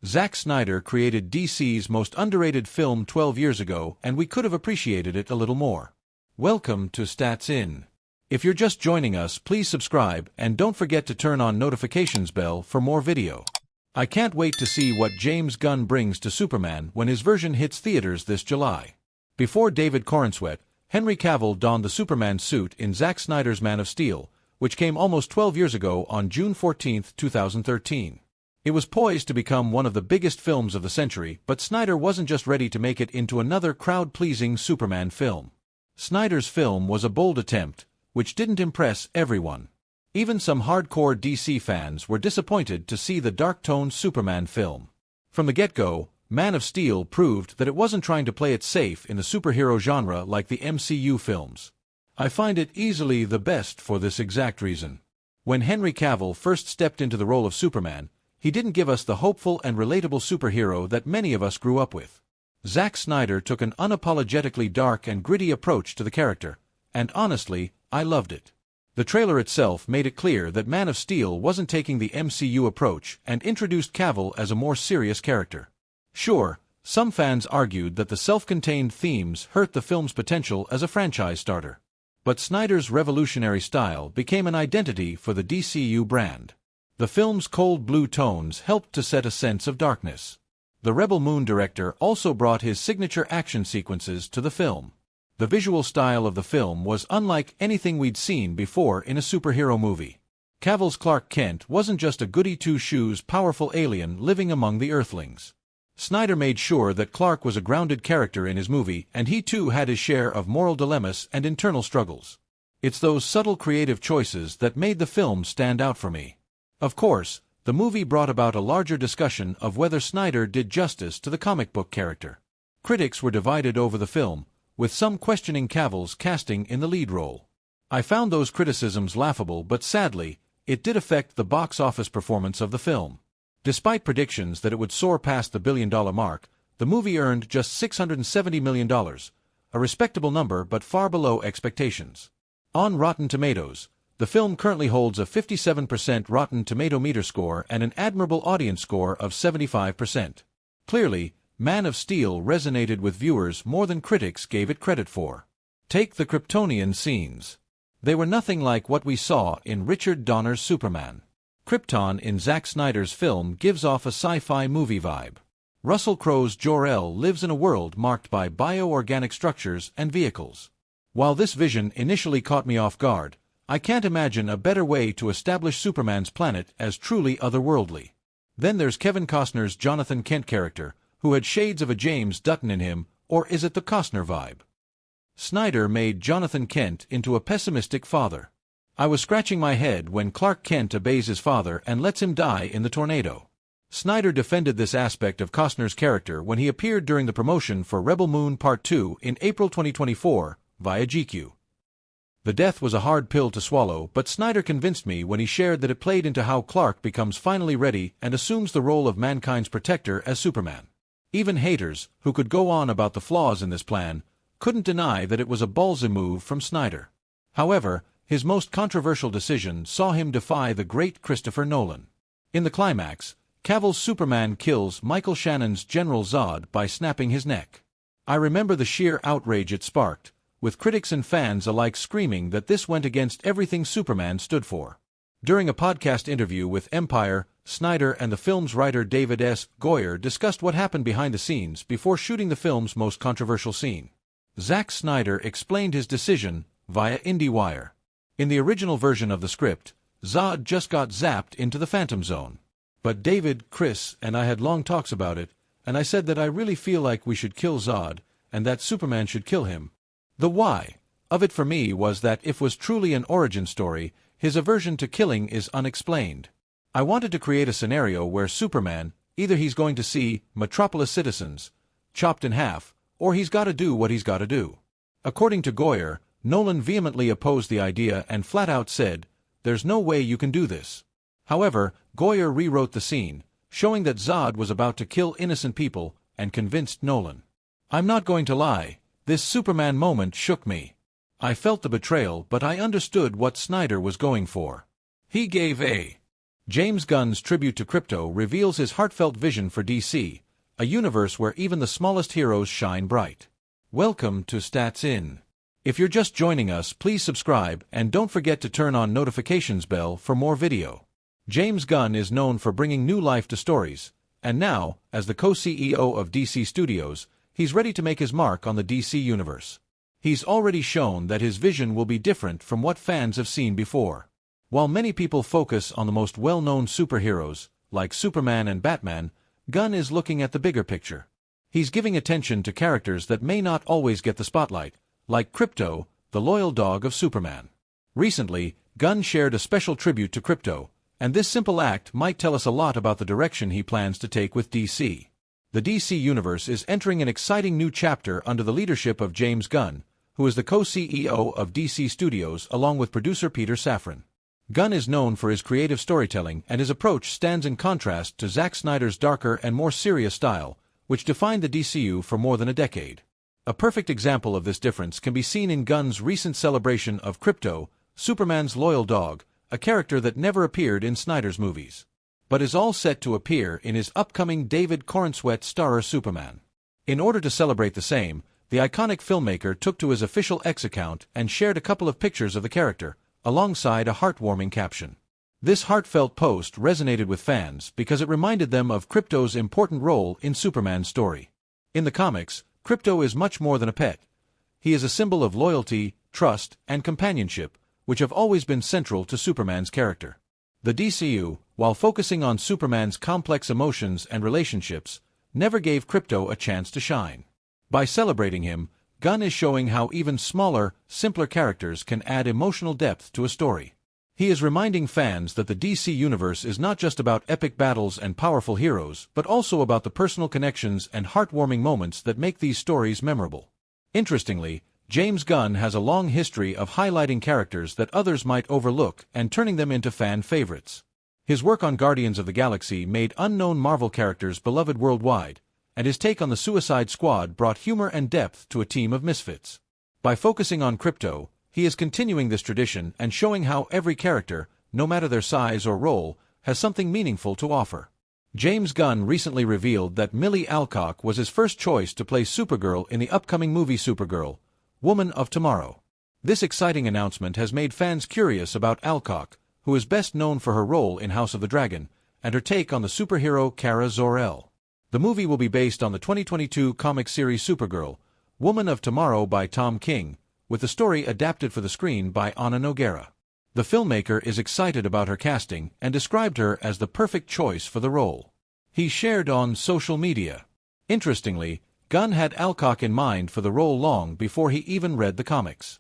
Zack Snyder created DC's most underrated film 12 years ago, and we could have appreciated it a little more. Welcome to Stats In. If you're just joining us, please subscribe, and don't forget to turn on notifications bell for more video. I can't wait to see what James Gunn brings to Superman when his version hits theaters this July. Before David Corenswet, Henry Cavill donned the Superman suit in Zack Snyder's Man of Steel, which came almost 12 years ago on June 14, 2013. It was poised to become one of the biggest films of the century, but Snyder wasn't just ready to make it into another crowd-pleasing Superman film. Snyder's film was a bold attempt, which didn't impress everyone. Even some hardcore DC fans were disappointed to see the dark-toned Superman film. From the get-go, Man of Steel proved that it wasn't trying to play it safe in the superhero genre like the MCU films. I find it easily the best for this exact reason. When Henry Cavill first stepped into the role of Superman, he didn't give us the hopeful and relatable superhero that many of us grew up with. Zack Snyder took an unapologetically dark and gritty approach to the character, and honestly, I loved it. The trailer itself made it clear that Man of Steel wasn't taking the MCU approach and introduced Cavill as a more serious character. Sure, some fans argued that the self-contained themes hurt the film's potential as a franchise starter. But Snyder's revolutionary style became an identity for the DCU brand. The film's cold blue tones helped to set a sense of darkness. The Rebel Moon director also brought his signature action sequences to the film. The visual style of the film was unlike anything we'd seen before in a superhero movie. Cavill's Clark Kent wasn't just a goody-two-shoes powerful alien living among the Earthlings. Snyder made sure that Clark was a grounded character in his movie, and he too had his share of moral dilemmas and internal struggles. It's those subtle creative choices that made the film stand out for me. Of course, the movie brought about a larger discussion of whether Snyder did justice to the comic book character. Critics were divided over the film, with some questioning Cavill's casting in the lead role. I found those criticisms laughable, but sadly, it did affect the box office performance of the film. Despite predictions that it would soar past the billion-dollar mark, the movie earned just $670 million, a respectable number but far below expectations. On Rotten Tomatoes, the film currently holds a 57% Rotten Tomato meter score and an admirable audience score of 75%. Clearly, Man of Steel resonated with viewers more than critics gave it credit for. Take the Kryptonian scenes. They were nothing like what we saw in Richard Donner's Superman. Krypton in Zack Snyder's film gives off a sci-fi movie vibe. Russell Crowe's Jor-El lives in a world marked by bioorganic structures and vehicles. While this vision initially caught me off guard, I can't imagine a better way to establish Superman's planet as truly otherworldly. Then there's Kevin Costner's Jonathan Kent character, who had shades of a James Dutton in him, or is it the Costner vibe? Snyder made Jonathan Kent into a pessimistic father. I was scratching my head when Clark Kent obeys his father and lets him die in the tornado. Snyder defended this aspect of Costner's character when he appeared during the promotion for Rebel Moon Part 2 in April 2024, via GQ. The death was a hard pill to swallow, but Snyder convinced me when he shared that it played into how Clark becomes finally ready and assumes the role of mankind's protector as Superman. Even haters, who could go on about the flaws in this plan, couldn't deny that it was a ballsy move from Snyder. However, his most controversial decision saw him defy the great Christopher Nolan. In the climax, Cavill's Superman kills Michael Shannon's General Zod by snapping his neck. I remember the sheer outrage it sparked, with critics and fans alike screaming that this went against everything Superman stood for. During a podcast interview with Empire, Snyder and the film's writer David S. Goyer discussed what happened behind the scenes before shooting the film's most controversial scene. Zack Snyder explained his decision via IndieWire. In the original version of the script, Zod just got zapped into the Phantom Zone. But David, Chris, and I had long talks about it, and I said that I really feel like we should kill Zod, and that Superman should kill him. The why of it for me was that if it was truly an origin story, his aversion to killing is unexplained. I wanted to create a scenario where Superman, either he's going to see Metropolis citizens chopped in half, or he's got to do what he's got to do. According to Goyer, Nolan vehemently opposed the idea and flat out said, "There's no way you can do this." However, Goyer rewrote the scene, showing that Zod was about to kill innocent people, and convinced Nolan. I'm not going to lie, this Superman moment shook me. I felt the betrayal, but I understood what Snyder was going for. He gave a James Gunn's tribute to Krypto reveals his heartfelt vision for DC, a universe where even the smallest heroes shine bright. Welcome to Stats In. If you're just joining us, please subscribe and don't forget to turn on notifications bell for more video. James Gunn is known for bringing new life to stories, and now, as the co-CEO of DC Studios, he's ready to make his mark on the DC universe. He's already shown that his vision will be different from what fans have seen before. While many people focus on the most well-known superheroes, like Superman and Batman, Gunn is looking at the bigger picture. He's giving attention to characters that may not always get the spotlight, like Krypto, the loyal dog of Superman. Recently, Gunn shared a special tribute to Krypto, and this simple act might tell us a lot about the direction he plans to take with DC. The DC Universe is entering an exciting new chapter under the leadership of James Gunn, who is the co-CEO of DC Studios along with producer Peter Safran. Gunn is known for his creative storytelling, and his approach stands in contrast to Zack Snyder's darker and more serious style, which defined the DCU for more than a decade. A perfect example of this difference can be seen in Gunn's recent celebration of Krypto, Superman's loyal dog, a character that never appeared in Snyder's movies, but is all set to appear in his upcoming David Corenswet-starrer Superman. In order to celebrate the same, the iconic filmmaker took to his official X account and shared a couple of pictures of the character, alongside a heartwarming caption. This heartfelt post resonated with fans because it reminded them of Krypto's important role in Superman's story. In the comics, Krypto is much more than a pet. He is a symbol of loyalty, trust, and companionship, which have always been central to Superman's character. The DCU, while focusing on Superman's complex emotions and relationships, never gave Krypto a chance to shine. By celebrating him, Gunn is showing how even smaller, simpler characters can add emotional depth to a story. He is reminding fans that the DC Universe is not just about epic battles and powerful heroes, but also about the personal connections and heartwarming moments that make these stories memorable. Interestingly, James Gunn has a long history of highlighting characters that others might overlook and turning them into fan favorites. His work on Guardians of the Galaxy made unknown Marvel characters beloved worldwide, and his take on the Suicide Squad brought humor and depth to a team of misfits. By focusing on Krypto, he is continuing this tradition and showing how every character, no matter their size or role, has something meaningful to offer. James Gunn recently revealed that Millie Alcock was his first choice to play Supergirl in the upcoming movie Supergirl, Woman of Tomorrow. This exciting announcement has made fans curious about Alcock, who is best known for her role in House of the Dragon, and her take on the superhero Kara Zor-El. The movie will be based on the 2022 comic series Supergirl, Woman of Tomorrow by Tom King, with the story adapted for the screen by Ana Noguera. The filmmaker is excited about her casting and described her as the perfect choice for the role. He shared on social media. Interestingly, Gunn had Alcock in mind for the role long before he even read the comics.